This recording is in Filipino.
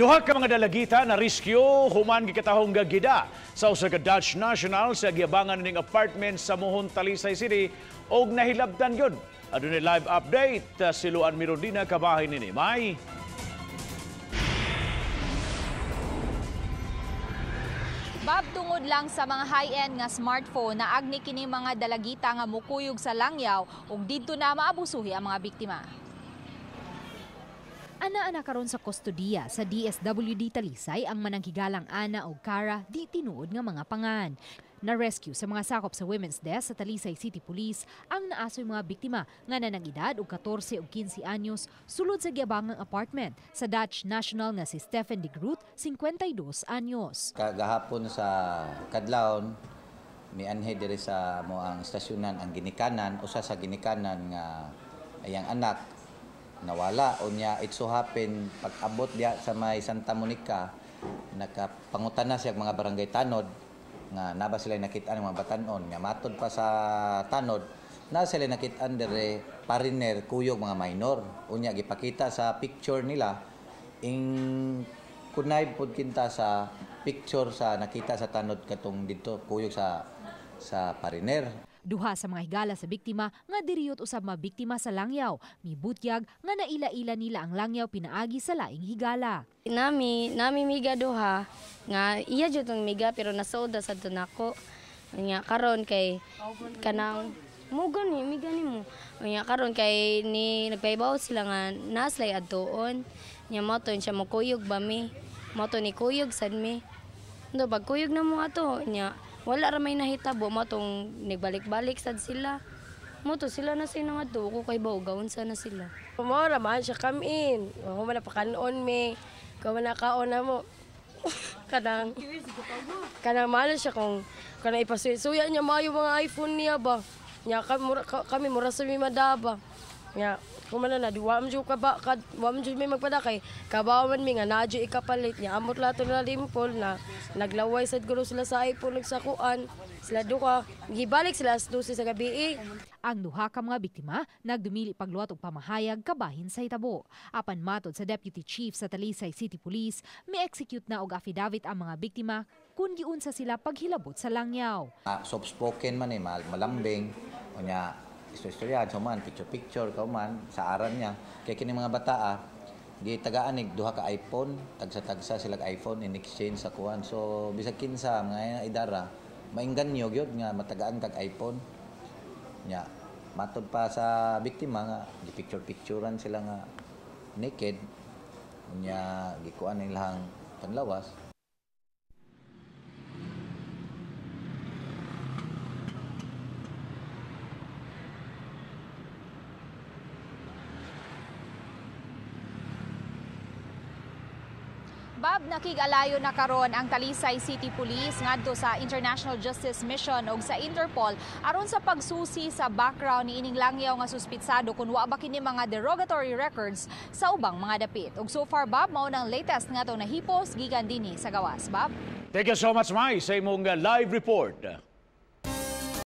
Duha ka mga dalagita na rescue human gikatahong gagida sa usa ka Dutch national sa giabangan ning apartment sa Mohon, Talisay City og nahilabtan gyud. Adunay live update si Luan Mirondina kabahin nini. May Bab tungod lang sa mga high-end nga smartphone na agni kini mga dalagita nga mukuyog sa langyaw ug didto na maabusuhi ang mga biktima. Ana-ana karon sa kustodiya sa DSWD Talisay ang mananghigalang Ana o Cara di tinuod nga mga pangan. Na-rescue sa mga sakop sa Women's Desk sa Talisay City Police ang naasoy mga biktima nga nanang edad og 14 ug 15 anyos sulod sa giabangang apartment sa Dutch national nga si Stephen de Groot, 52 anyos. Kagahapon sa kadlawon ni anhe diri sa moang stasyonan ang ginikanan, usa sa ginikanan nga ayang anak nawala unya it so happen pag-abot diya sa may Santa Monica nakapangutana siya mga barangay tanod nga naba sila nakita ng mga batanon nga matod pa sa tanod na sila nakita dere pariner kuyog mga minor unya gipakita sa picture nila ing kunay pud kinta sa picture sa nakita sa tanod katong dito kuyog sa pariner. Duha sa mga higala sa biktima nga diriyot usab mga biktima sa langyaw, mibutyag nga naila-ila nila ang langyaw pinaagi sa laing higala. Nami miga duha nga iya jud tong miga pero nasoda sa tunako. Nya karon kay kanang mugon ni miga nimo. Nya karon kay ni nagpaibaw sila nga naslay adtuon. Nya mo to siya mo kuyog ba mi. Mo to ni kuyog sad mi. No pag kuyog na mo ato nya wala ra may nahitabo mo tong nagbalik-balik sad sila. Mo to sila na sino nga to ko kay bawgawon sana sila. Mo ra man siya come in. Mo man napakanon me. Kaw na kaon na mo. kanang malo siya kung kanang ipasuya niya maayo mga iPhone niya ba. Nya kami mura sa mi madaba. Nya kumana na duwa man jud ka ba wa man jud may magpadakay kabawan mi nga nadyo ikapalit nya amot lato na limpol na naglaway sad gulo sila sa iPhone nagsakuan sila duka gibalik sila sa 12 sa gabi. Ang duha ka mga biktima nagdumili pagluwat og pamahayag kabahin sa hitabo. Apan matod sa Deputy Chief sa Talisay City Police, mi-execute na og affidavit ang mga biktima kung giunsa sila paghilabot sa langyaw. Soft spoken man malambing unya istorya so man picture kauman sa aran niya kay kini mga bata di tagaanig duha ka iPhone tagsa sila iPhone in exchange sa kuan so bisag kinsa mga idara maingganyo gyud nga matagaan kag iPhone nya matod pa sa biktima nga di picturean sila nga naked nya gikuan nilang panlawas. Bab, nakig-alayo na karon ang Talisay City Police ngadto sa International Justice Mission ug sa Interpol aron sa pagsusi sa background ni ining langyaw nga suspitsado kung wa ba kini mga derogatory records sa ubang mga dapit. Ug so far Bab, mao nang latest nga nahipos gikan dinhi sa gawas. Bab. Thank you so much, Mai, sa imong live report.